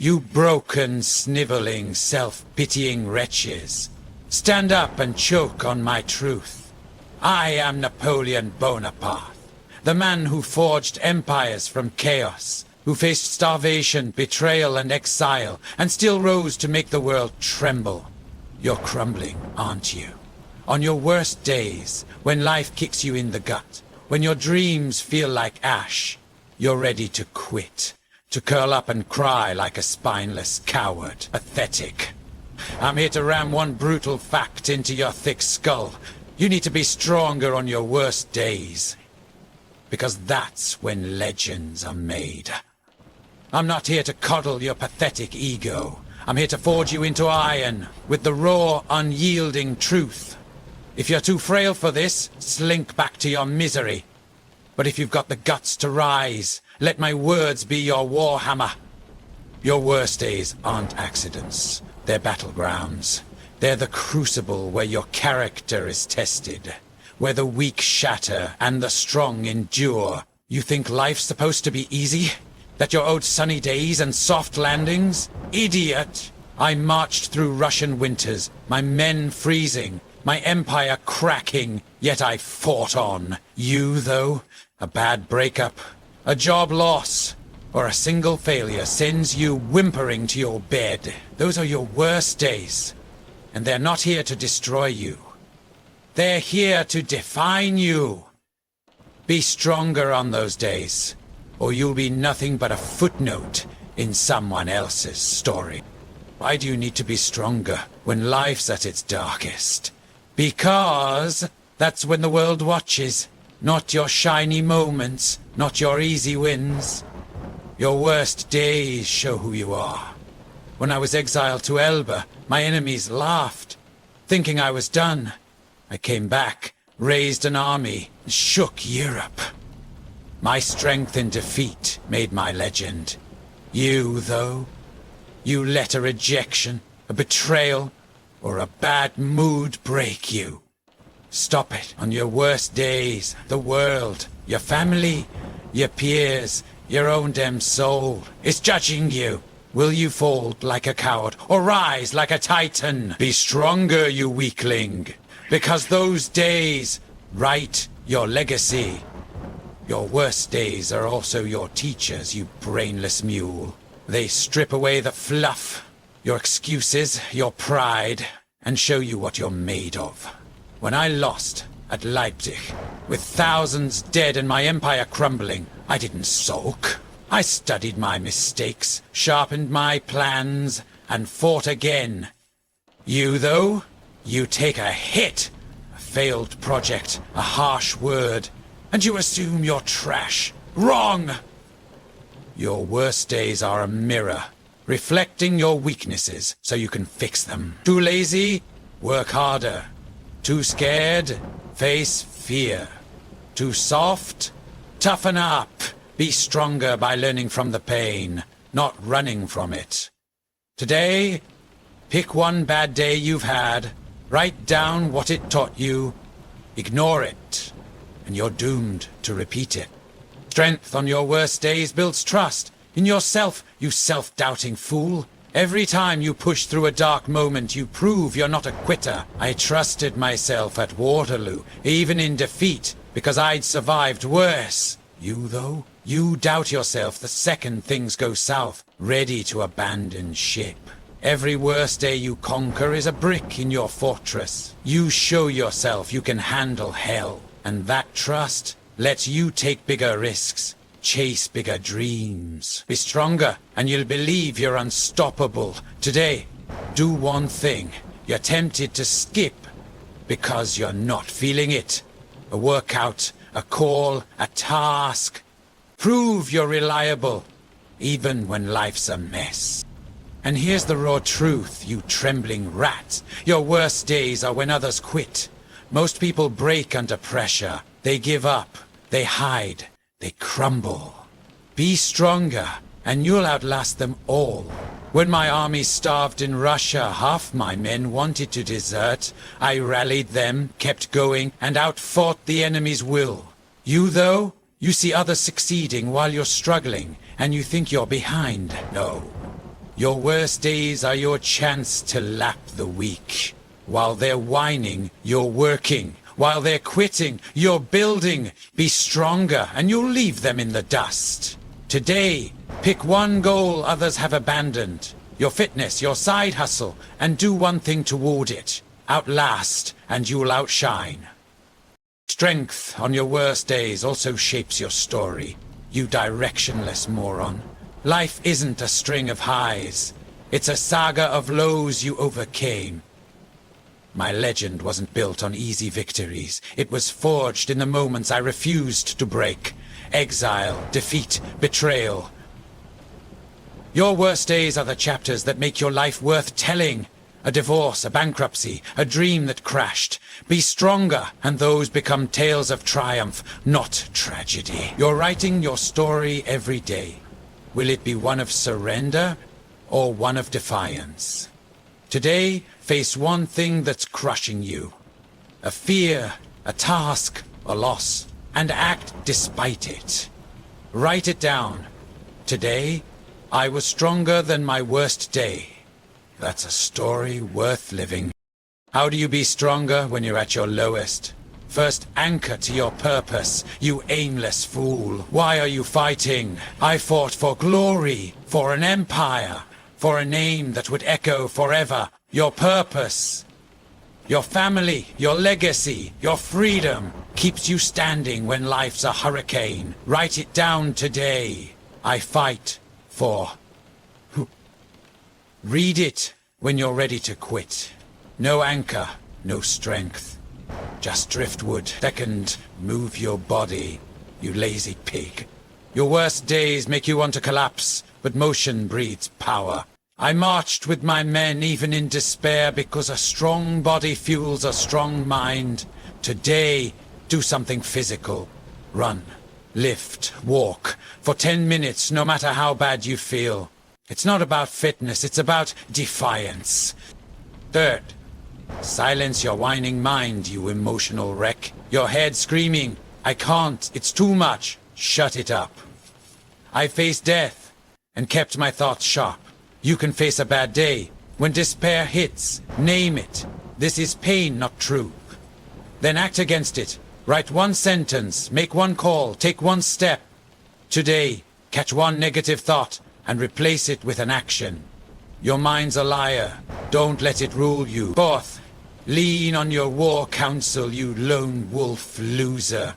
You broken, sniveling, self-pitying wretches, stand up and choke on my truth. I am Napoleon Bonaparte, the man who forged empires from chaos, who faced starvation, betrayal, and exile, and still rose to make the world tremble. You're crumbling, aren't you? On your worst days, when life kicks you in the gut, when your dreams feel like ash, you're ready to quit. To curl up and cry like a spineless coward, pathetic. I'm here to ram one brutal fact into your thick skull. You need to be stronger on your worst days. Because that's when legends are made. I'm not here to coddle your pathetic ego. I'm here to forge you into iron with the raw, unyielding truth. If you're too frail for this, slink back to your misery. But if you've got the guts to rise, let my words be your warhammer. Your worst days aren't accidents. They're battlegrounds. They're the crucible where your character is tested, where the weak shatter and the strong endure. You think life's supposed to be easy? That you're owed sunny days and soft landings? Idiot! I marched through Russian winters, my men freezing, my empire cracking, yet I fought on. You, though? A bad breakup, a job loss, or a single failure sends you whimpering to your bed. Those are your worst days. And they're not here to destroy you. They're here to define you. Be stronger on those days, or you'll be nothing but a footnote in someone else's story. Why do you need to be stronger when life's at its darkest? Because that's when the world watches. Not your shiny moments, not your easy wins. Your worst days show who you are. When I was exiled to Elba, my enemies laughed, thinking I was done. I came back, raised an army, shook Europe. My strength in defeat made my legend. You, though, you let a rejection, a betrayal, or a bad mood break you. Stop it. On your worst days, the world, your family, your peers, your own damn soul is judging you. Will you fall like a coward or rise like a titan? Be stronger, you weakling, because those days write your legacy. Your worst days are also your teachers, you brainless mule. They strip away the fluff, your excuses, your pride, and show you what you're made of. When I lost at Leipzig, with thousands dead and my empire crumbling, I didn't sulk. I studied my mistakes, sharpened my plans, and fought again. You, though, you take a hit, a failed project, a harsh word, and you assume you're trash. Wrong! Your worst days are a mirror, reflecting your weaknesses so you can fix them. Too lazy? Work harder. Too scared? Face fear. Too soft? Toughen up. Be stronger by learning from the pain, not running from it. Today, pick one bad day you've had, write down what it taught you, ignore it, and you're doomed to repeat it. Strength on your worst days builds trust in yourself, you self-doubting fool. Every time you push through a dark moment, you prove you're not a quitter. I trusted myself at Waterloo, even in defeat, because I'd survived worse. You, though, you doubt yourself the second things go south, ready to abandon ship. Every worst day you conquer is a brick in your fortress. You show yourself you can handle hell, and that trust lets you take bigger risks. Chase bigger dreams. Be stronger, and you'll believe you're unstoppable. Today, do one thing you're tempted to skip because you're not feeling it. A workout, a call, a task. Prove you're reliable, even when life's a mess. And here's the raw truth, you trembling rat. Your worst days are when others quit. Most people break under pressure. They give up. They hide. They crumble. Be stronger, and you'll outlast them all. When my army starved in Russia, half my men wanted to desert. I rallied them, kept going, and outfought the enemy's will. You, though, you see others succeeding while you're struggling, and you think you're behind. No. Your worst days are your chance to lap the weak. While they're whining, you're working. While they're quitting, you're building. Be stronger and you'll leave them in the dust. Today, pick one goal others have abandoned. Your fitness, your side hustle, and do one thing toward it. Outlast and you'll outshine. Strength on your worst days also shapes your story. You directionless moron. Life isn't a string of highs. It's a saga of lows you overcame. My legend wasn't built on easy victories. It was forged in the moments I refused to break. Exile, defeat, betrayal. Your worst days are the chapters that make your life worth telling. A divorce, a bankruptcy, a dream that crashed. Be stronger, and those become tales of triumph, not tragedy. You're writing your story every day. Will it be one of surrender or one of defiance? Today, face one thing that's crushing you. A fear, a task, a loss, and act despite it. Write it down. Today, I was stronger than my worst day. That's a story worth living. How do you be stronger when you're at your lowest? First, anchor to your purpose, you aimless fool. Why are you fighting? I fought for glory, for an empire, for a name that would echo forever. Your purpose, your family, your legacy, your freedom keeps you standing when life's a hurricane. Write it down today. I fight for... Read it when you're ready to quit. No anchor, no strength. Just driftwood. Second, move your body, you lazy pig. Your worst days make you want to collapse, but motion breeds power. I marched with my men even in despair because a strong body fuels a strong mind. Today, do something physical. Run, lift, walk, for 10 minutes, no matter how bad you feel. It's not about fitness, it's about defiance. Third, silence your whining mind, you emotional wreck. Your head screaming, I can't, it's too much. Shut it up. I faced death and kept my thoughts sharp. You can face a bad day. When despair hits, name it. This is pain, not truth. Then act against it. Write one sentence, make one call, take one step. Today, catch one negative thought and replace it with an action. Your mind's a liar. Don't let it rule you. Fourth, lean on your war council, you lone wolf loser.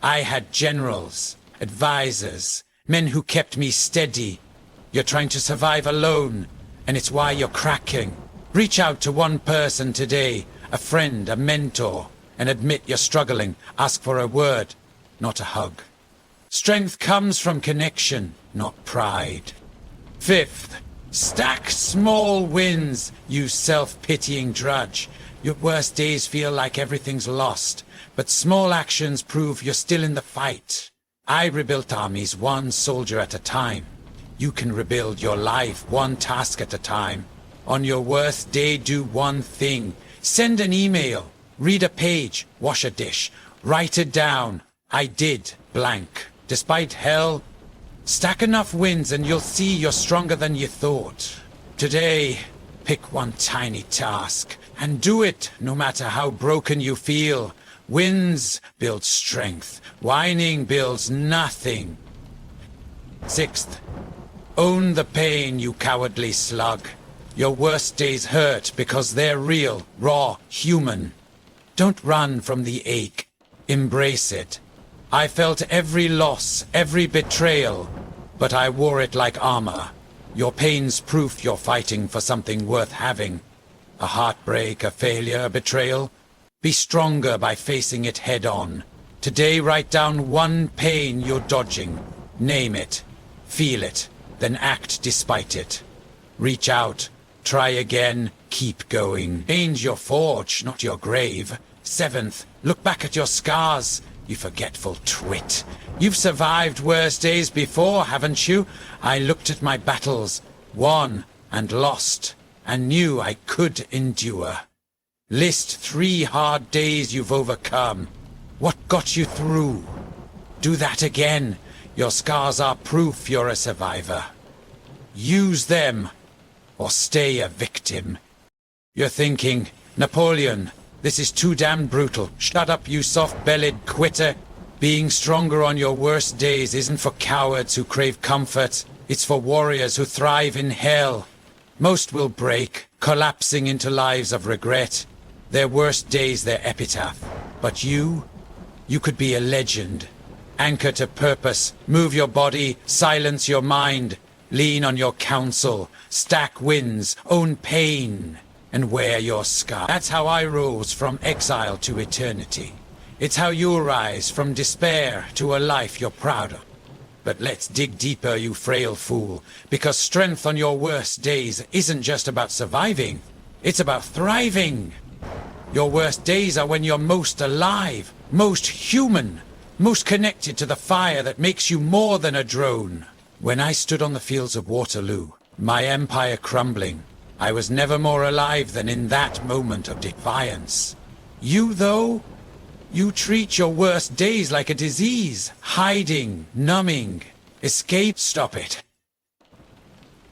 I had generals, advisors, men who kept me steady. You're trying to survive alone, and it's why you're cracking. Reach out to one person today, a friend, a mentor, and admit you're struggling. Ask for a word, not a hug. Strength comes from connection, not pride. Fifth, stack small wins, you self-pitying drudge. Your worst days feel like everything's lost, but small actions prove you're still in the fight. I rebuilt armies one soldier at a time. You can rebuild your life one task at a time. On your worst day, do one thing. Send an email, read a page, wash a dish, write it down. I did blank. Despite hell, stack enough wins and you'll see you're stronger than you thought. Today, pick one tiny task and do it no matter how broken you feel. Wins build strength. Whining builds nothing. Sixth, own the pain, you cowardly slug. Your worst days hurt because they're real, raw, human. Don't run from the ache. Embrace it. I felt every loss, every betrayal, but I wore it like armor. Your pain's proof you're fighting for something worth having. A heartbreak, a failure, a betrayal. Be stronger by facing it head on. Today, write down one pain you're dodging. Name it. Feel it. Then act despite it. Reach out. Try again. Keep going. Change your forge, not your grave. Seventh, look back at your scars. You forgetful twit. You've survived worse days before, haven't you? I looked at my battles, won and lost, and knew I could endure. List 3 hard days you've overcome. What got you through? Do that again. Your scars are proof you're a survivor. Use them. or stay a victim. You're thinking, Napoleon, this is too damn brutal. Shut up, you soft-bellied quitter. Being stronger on your worst days isn't for cowards who crave comfort. It's for warriors who thrive in hell. Most will break, collapsing into lives of regret. Their worst days their epitaph. But you could be a legend. Anchor to purpose, move your body, silence your mind. Lean on your counsel, stack wins, own pain, and wear your scar. That's how I rose from exile to eternity. It's how you'll rise from despair to a life you're proud of. But let's dig deeper, you frail fool, because strength on your worst days isn't just about surviving, it's about thriving. Your worst days are when you're most alive, most human, most connected to the fire that makes you more than a drone. When I stood on the fields of Waterloo, my empire crumbling, I was never more alive than in that moment of defiance. You, though? You treat your worst days like a disease, hiding, numbing. Escape, stop it.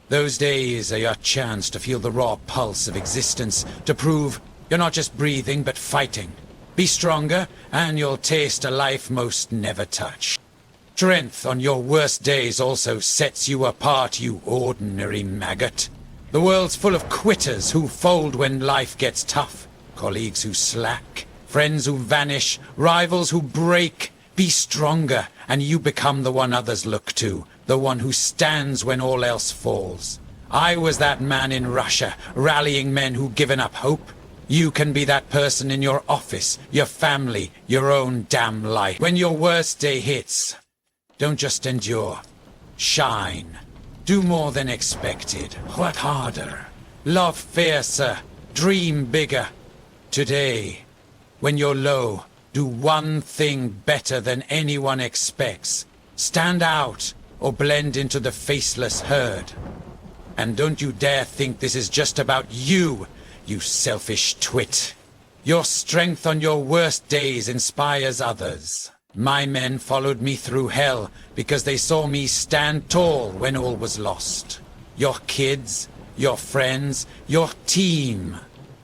Those days are your chance to feel the raw pulse of existence, to prove you're not just breathing but fighting. Be stronger, and you'll taste a life most never touch. Strength on your worst days also sets you apart, you ordinary maggot. The world's full of quitters who fold when life gets tough, colleagues who slack, friends who vanish, rivals who break. Be stronger, and you become the one others look to, the one who stands when all else falls. I was that man in Russia, rallying men who'd given up hope. You can be that person in your office, your family, your own damn life. When your worst day hits, don't just endure. Shine. Do more than expected. Work harder. Love fiercer. Dream bigger. Today, when you're low, do one thing better than anyone expects. Stand out or blend into the faceless herd. And don't you dare think this is just about you, you selfish twit. Your strength on your worst days inspires others. My men followed me through hell because they saw me stand tall when all was lost. Your kids, your friends, your team,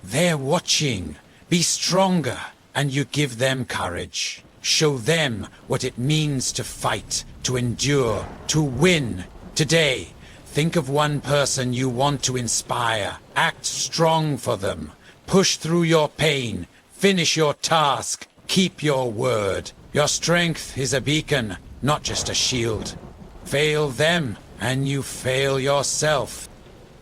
they're watching. Be stronger, and you give them courage. Show them what it means to fight, to endure, to win. Today, think of one person you want to inspire. Act strong for them. Push through your pain. Finish your task. Keep your word. Your strength is a beacon, not just a shield. Fail them, and you fail yourself.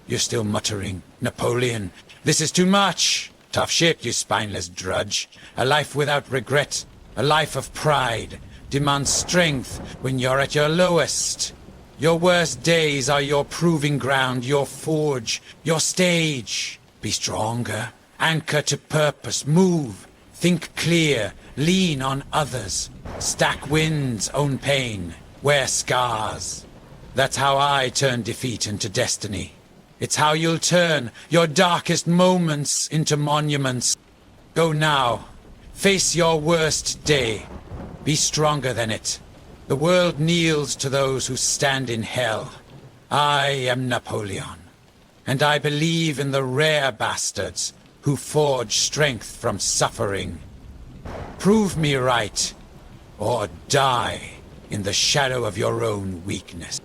You're still muttering, Napoleon, this is too much. Tough shit, you spineless drudge. A life without regret, a life of pride, demands strength when you're at your lowest. Your worst days are your proving ground, your forge, your stage. Be stronger, anchor to purpose, move, think clear, lean on others. Stack wins, own pain, wear scars. That's how I turn defeat into destiny. It's how you'll turn your darkest moments into monuments. Go now. Face your worst day. Be stronger than it. The world kneels to those who stand in hell. I am Napoleon, and I believe in the rare bastards who forge strength from suffering. Prove me right, or die in the shadow of your own weakness.